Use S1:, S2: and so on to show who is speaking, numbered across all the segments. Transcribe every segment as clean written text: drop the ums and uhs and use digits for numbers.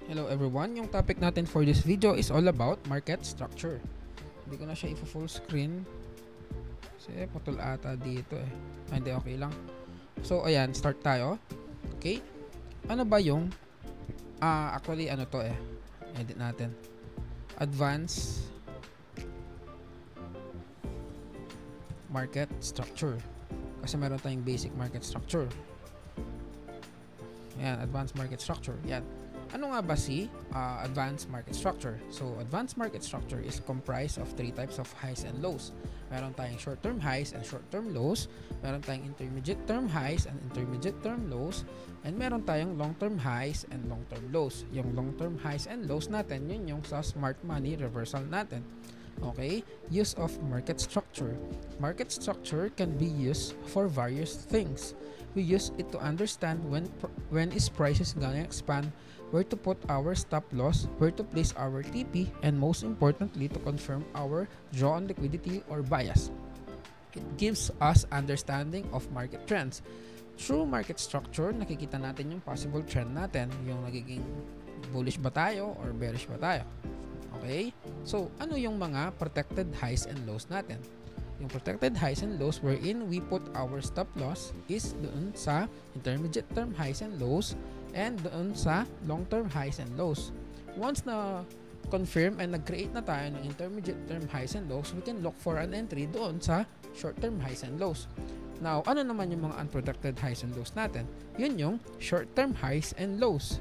S1: Hello everyone, yung topic natin for this video is all about market structure. Hindi ko na siya i-full screen kasi putol ata dito eh. Hindi, okay lang. So ayan, start tayo. Okay, ano ba yung actually ano to eh, edit natin, advanced market structure, kasi meron tayong basic market structure. Ayan, advanced market structure. Yan. Ano nga ba si advanced market structure? So, advanced market structure is comprised of three types of highs and lows. Meron tayong short-term highs and short-term lows. Meron tayong intermediate term highs and intermediate term lows. And meron tayong long-term highs and long-term lows. Yung long-term highs and lows natin, yun yung sa smart money reversal natin. Okay? Use of market structure. Market structure can be used for various things. We use it to understand when is prices gonna expand, where to put our stop loss, where to place our TP, and most importantly, to confirm our draw on liquidity or bias. It gives us understanding of market trends. Through market structure, nakikita natin yung possible trend natin, yung nagiging bullish ba tayo or bearish ba tayo. Okay? So, ano yung mga protected highs and lows natin? Yung protected highs and lows wherein we put our stop loss is doon sa intermediate term highs and lows and doon sa long term highs and lows. Once na confirm and nag-create na tayo ng intermediate term highs and lows, we can look for an entry doon sa short term highs and lows. Now, ano naman yung mga unprotected highs and lows natin? Yun yung short term highs and lows.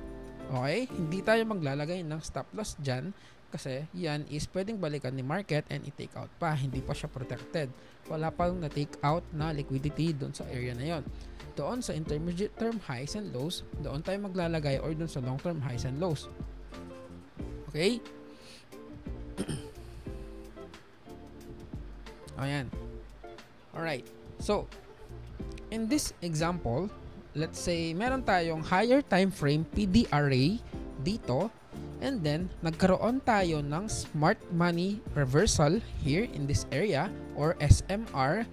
S1: Okay? Hindi tayo maglalagay ng stop loss dyan kasi yan is pwedeng balikan ni market and i-take out pa. Hindi pa siya protected. Wala pang na-take out na liquidity doon sa area na yon. Doon sa intermediate term highs and lows, doon tayo maglalagay or doon sa long term highs and lows. Okay? Ayan. Alright. So, in this example, let's say meron tayong higher time frame PDRA dito. And then, nagkaroon tayo ng smart money reversal here in this area or SMR.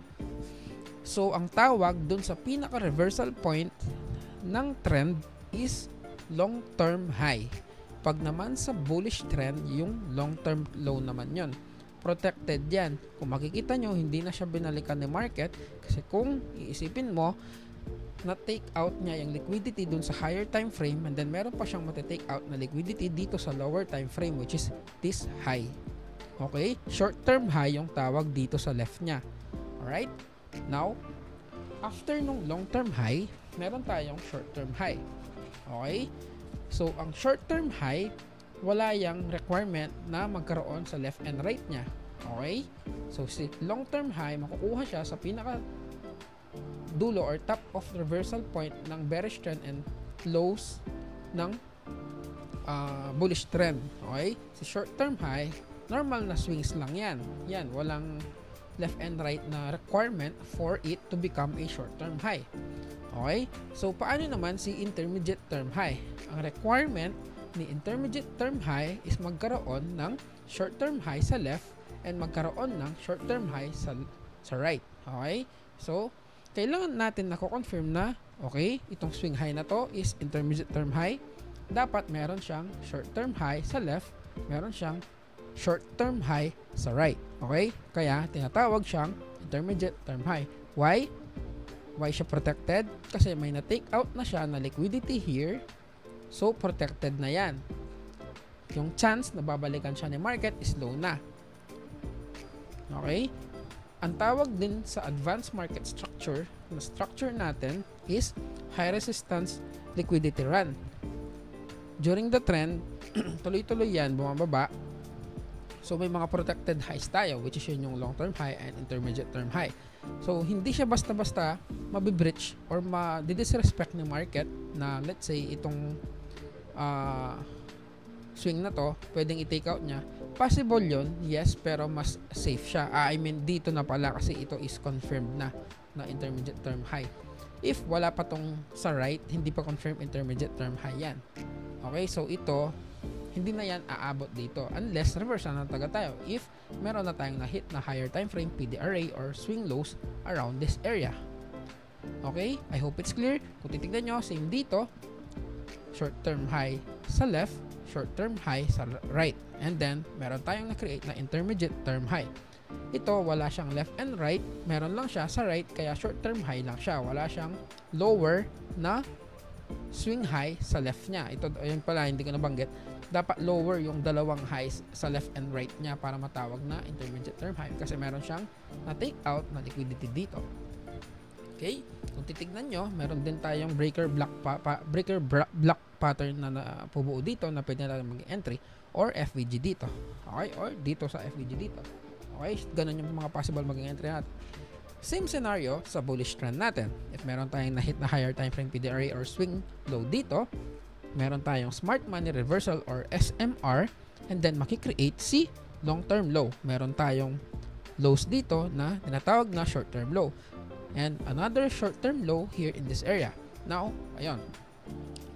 S1: So, ang tawag dun sa pinaka-reversal point ng trend is long-term high. Pag naman sa bullish trend, yung long-term low naman yon. Protected yan. Kung makikita nyo, hindi na siya binalikan ni market kasi kung iisipin mo, na-take out niya yung liquidity dun sa higher time frame and then meron pa siyang mati-take out na liquidity dito sa lower time frame which is this high. Okay? Short-term high yung tawag dito sa left niya. Alright? Now, after nung long-term high, meron tayong short-term high. Okay? So, ang short-term high, wala yung requirement na magkaroon sa left and right niya. Okay? So, si long-term high, makukuha siya sa pinaka dulo or top of reversal point ng bearish trend and lows ng bullish trend. Okay? Si short term high, normal na swings lang yan. Yan, walang left and right na requirement for it to become a short term high. Okay? So, paano naman si intermediate term high? Ang requirement ni intermediate term high is magkaroon ng short term high sa left and magkaroon ng short term high sa right. Okay? So, kailangan natin na-confirm na, okay, itong swing high na to is intermediate term high. Dapat meron siyang short term high sa left, meron siyang short term high sa right. Okay? Kaya, tinatawag siyang intermediate term high. Why? Why siya protected? Kasi may na-take out na siya na liquidity here. So, protected na yan. Yung chance na babalikan siya ni market is low na. Okay? Ang tawag din sa advanced market structure na structure natin is high resistance liquidity run. During the trend, tuloy-tuloy yan, bumababa. So, may mga protected highs tayo, which is yun yung long-term high and intermediate term high. So, hindi siya basta-basta mabibreach or ma-disrespect ng market na let's say itong swing na to, pwedeng i-take out niya. Possible yun, yes, pero mas safe siya. I mean, dito na pala kasi ito is confirmed na intermediate term high. If wala pa tong sa right, hindi pa confirmed intermediate term high yan. Okay, so ito, hindi na yan aabot dito unless reverse na taga tayo. If meron na tayong na-hit na higher time frame, PDRA or swing lows around this area. Okay, I hope it's clear. Kung titignan nyo, same dito, short term high sa left, short-term high sa right. And then, meron tayong na-create na intermediate term high. Ito, wala siyang left and right. Meron lang siya sa right, kaya short-term high lang siya. Wala siyang lower na swing high sa left niya. Ito, ayun pala, hindi ko nabanggit. Dapat lower yung dalawang highs sa left and right niya para matawag na intermediate term high kasi meron siyang na-take out na liquidity dito. Okay? Kung titignan nyo, meron din tayong breaker block pattern na pubuo dito na pwede natin mag-entry or FVG dito. Okay? Or dito sa FVG dito. Okay? Ganun yung mga possible mag-entry natin. Same scenario sa bullish trend natin. If meron tayong na-hit na higher time frame PDRA or swing low dito, meron tayong smart money reversal or SMR, and then makikreate si long-term low. Meron tayong lows dito na tinatawag na short-term low. And another short-term low here in this area. Now, ayun.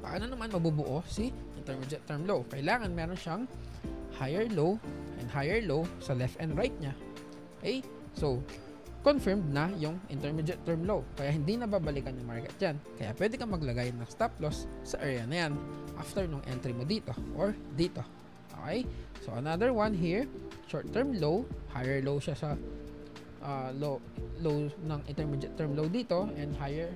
S1: Paano naman mabubuo si intermediate term low? Kailangan meron siyang higher low and higher low sa left and right niya. Okay? So, confirmed na yung intermediate term low. Kaya hindi na babalikan yung market dyan. Kaya pwede kang maglagay ng stop loss sa area na yan after nung entry mo dito or dito. Okay? So, another one here. Short-term low. Higher low siya sa low ng intermediate term low dito and higher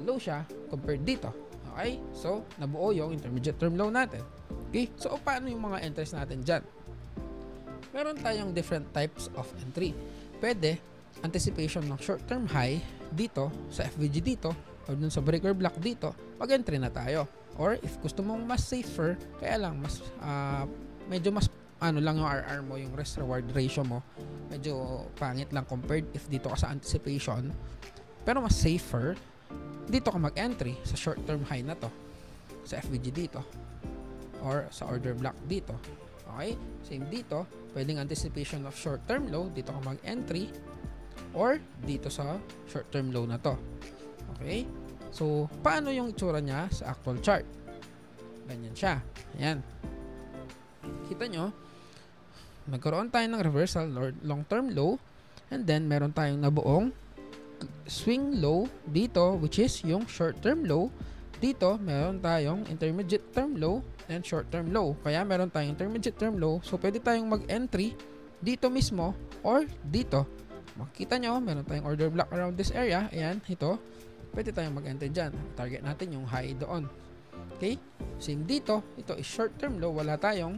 S1: low siya compared dito. Okay? So, nabuo yung intermediate term low natin. Okay? So, paano yung mga entries natin dyan? Meron tayong different types of entry. Pwede, anticipation ng short-term high dito, sa FVG dito, or dun sa breaker block dito, mag-entry na tayo. Or if gusto mong mas safer, kaya lang, mas, medyo mas, lang yung RR mo, yung risk-reward ratio mo, medyo pangit lang compared if dito ka sa anticipation. Pero mas safer, dito ka mag-entry sa short-term high na to, sa FVG dito, or sa order block dito. Okay? Same dito, pwedeng anticipation of short-term low, dito ka mag-entry or dito sa short-term low na to. Okay? So, paano yung itsura niya sa actual chart? Ganyan siya. Ayan. Kita nyo, nagkaroon tayo ng reversal or long-term low and then meron tayong nabuong swing low dito which is yung short-term low. Dito, meron tayong intermediate term low and short-term low. Kaya meron tayong intermediate term low. So, pwede tayong mag-entry dito mismo or dito. Makikita nyo, meron tayong order block around this area. Ayan, ito. Pwede tayong mag-entry dyan. Target natin yung high doon. Okay? Same dito. Ito is short-term low. Wala tayong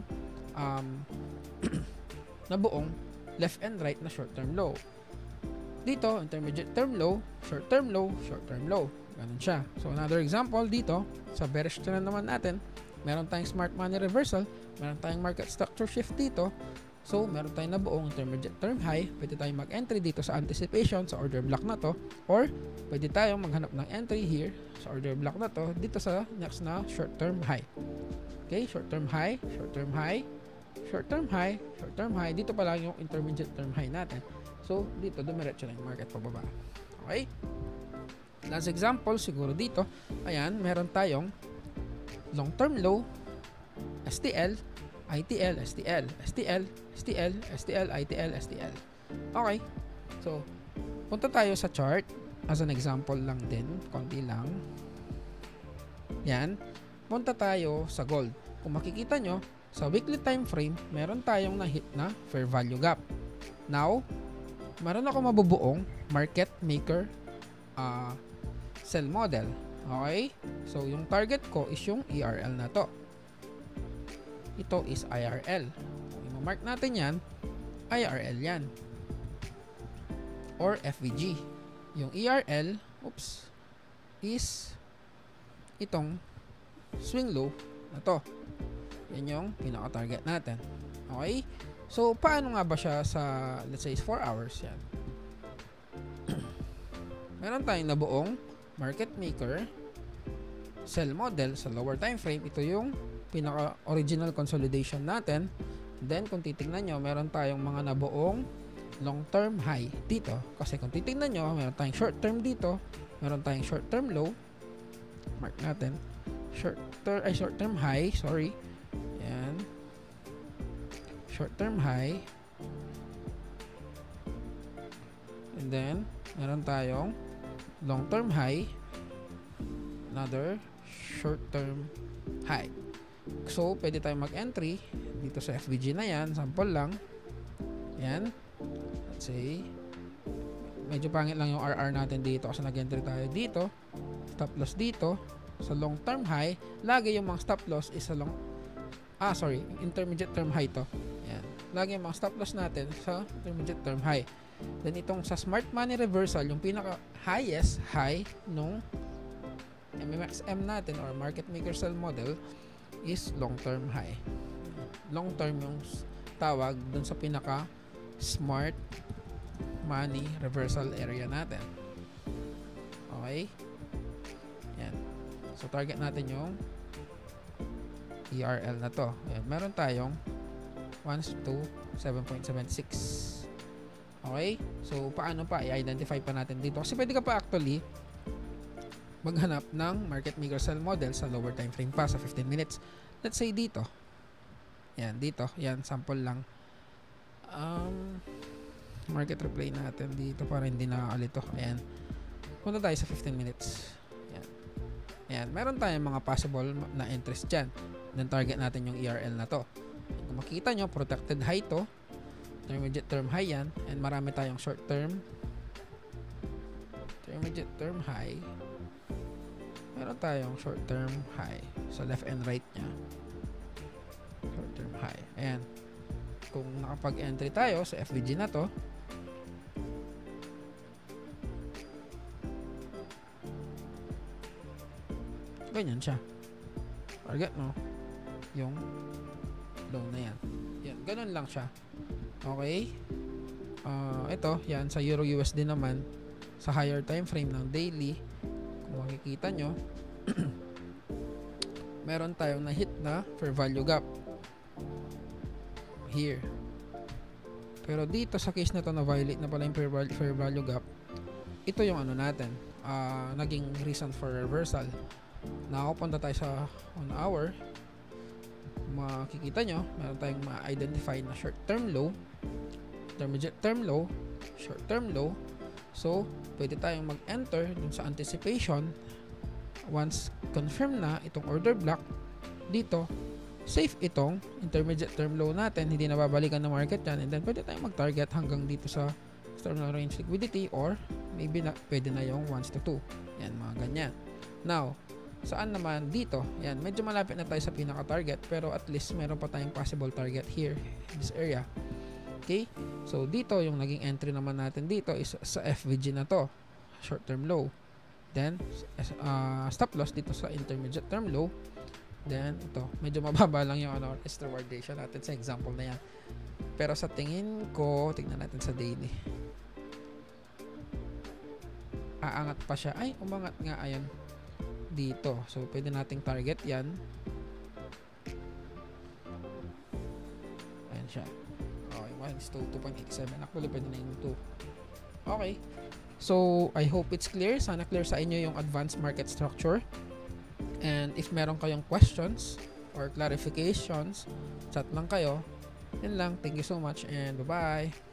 S1: nabuong left and right na short-term low. Dito, intermediate term low, short-term low, short-term low. Ganun siya. So, another example dito, sa bearish trend naman natin, meron tayong smart money reversal, meron tayong market structure shift dito. So, meron tayong nabuong intermediate term high. Pwede tayong mag-entry dito sa anticipation sa order block na to. Or, pwede tayong maghanap ng entry here sa order block na to dito sa next na short-term high. Okay, short-term high, short-term high, short-term high, short-term high. Dito pa lang yung intermediate term high natin. So, dito, dumiretso na yung market pababa. Okay? Last example, siguro dito, ayan, meron tayong long-term low, STL, ITL, STL, STL, STL, STL, ITL, STL. Okay. So, punta tayo sa chart. As an example lang din, konti lang. Yan. Punta tayo sa gold. Kung makikita nyo, sa weekly time frame, meron tayong na-hit na fair value gap. Now, meron ako mabubuong market maker sell model. Okay? So, yung target ko is yung ERL na to. Ito is IRL. Kung i-mark natin yan, IRL yan. Or FVG. Yung ERL, is itong swing low na to. Yan yung pinaka-target natin. Okay? So, paano nga ba siya sa, let's say, 4 hours yan? Meron tayong nabuong market maker sell model sa lower time frame. Ito yung pinaka-original consolidation natin. Then, kung titignan nyo, meron tayong mga nabuong long-term high dito. Kasi kung titignan nyo, meron tayong short-term dito. Meron tayong short-term low. Mark natin. Short-term high. Sorry. Yan. Short-term high. And then, meron tayong long-term high. Another short-term high. So, pwede tayong mag-entry dito sa FVG na yan. Sample lang. Yan. Let's say, medyo pangit lang yung RR natin dito kasi nag-entry tayo dito. Stop loss dito. Sa long term high, lagi yung mga stop loss is sa intermediate term high to. Yan. Lagi yung mga stop loss natin sa intermediate term high. Then itong sa smart money reversal, yung pinaka highest high nung MMXM natin or market maker sell model is long term high. Long term yung tawag dun sa pinaka smart money reversal area natin. Okay? Yan. So target natin yung ERL na to. Ayan. Meron tayong 1 to 7.76. Okay? So paano pa i-identify pa natin dito? Kasi pwede ka pa actually maghanap ng market maker sell model sa lower time frame pa sa 15 minutes. Let's say dito. Yan, dito. Yan, sample lang. Market replay natin dito para hindi nakakalito. Ayan. Punta tayo sa 15 minutes. Yan. Yan. Meron tayong mga possible na entries dyan. Then target natin yung ERL na to. Kung makita nyo, protected high to. Intermediate term high yan. And marami tayong short term. Intermediate term high. Meron tayong short term high. So left and right nya. Short term high. Ayan. Kung nakapag-entry tayo sa FVG na to, ganyan siya. Target mo yung low na yan. Yan, ganun lang siya. Okay? Ito, yan, sa Euro USD naman, sa higher time frame ng daily, kung makikita nyo, meron tayong na-hit na fair value gap. Here. Pero dito sa case na to, na-violate na pala yung fair value gap, ito yung ano natin, naging reason for reversal. Nakapunta tayo sa 1 hour. Makikita nyo, meron tayong ma-identify na short term low, intermediate term low, short term low. So, pwede tayong mag-enter dun sa anticipation. Once confirm na itong order block, dito, safe itong intermediate term low natin, hindi na babalikan ng market yan, and then pwede tayong mag-target hanggang dito sa external range liquidity, or maybe na, pwede na yung 1 to 2. Yan, mga ganyan. Now, saan naman dito? Yan, medyo malapit na tayo sa pinaka-target, pero at least meron pa tayong possible target here, in this area. Okay? So, dito, yung naging entry naman natin dito is sa FVG na to. Short-term low. Then, stop loss dito sa intermediate term low. Then, ito, medyo mababa lang yung risk reward ratio natin sa example na yan. Pero sa tingin ko, tingnan natin sa daily. Aangat pa siya. Ay, umangat nga, ayan. Dito. So, pwede nating target yan. Ayan siya. Okay, 2.87. Actually, pwede na yung 2. Okay. So, I hope it's clear. Sana clear sa inyo yung advanced market structure. And if meron kayong questions or clarifications, chat lang kayo. Yun lang. Thank you so much and bye-bye.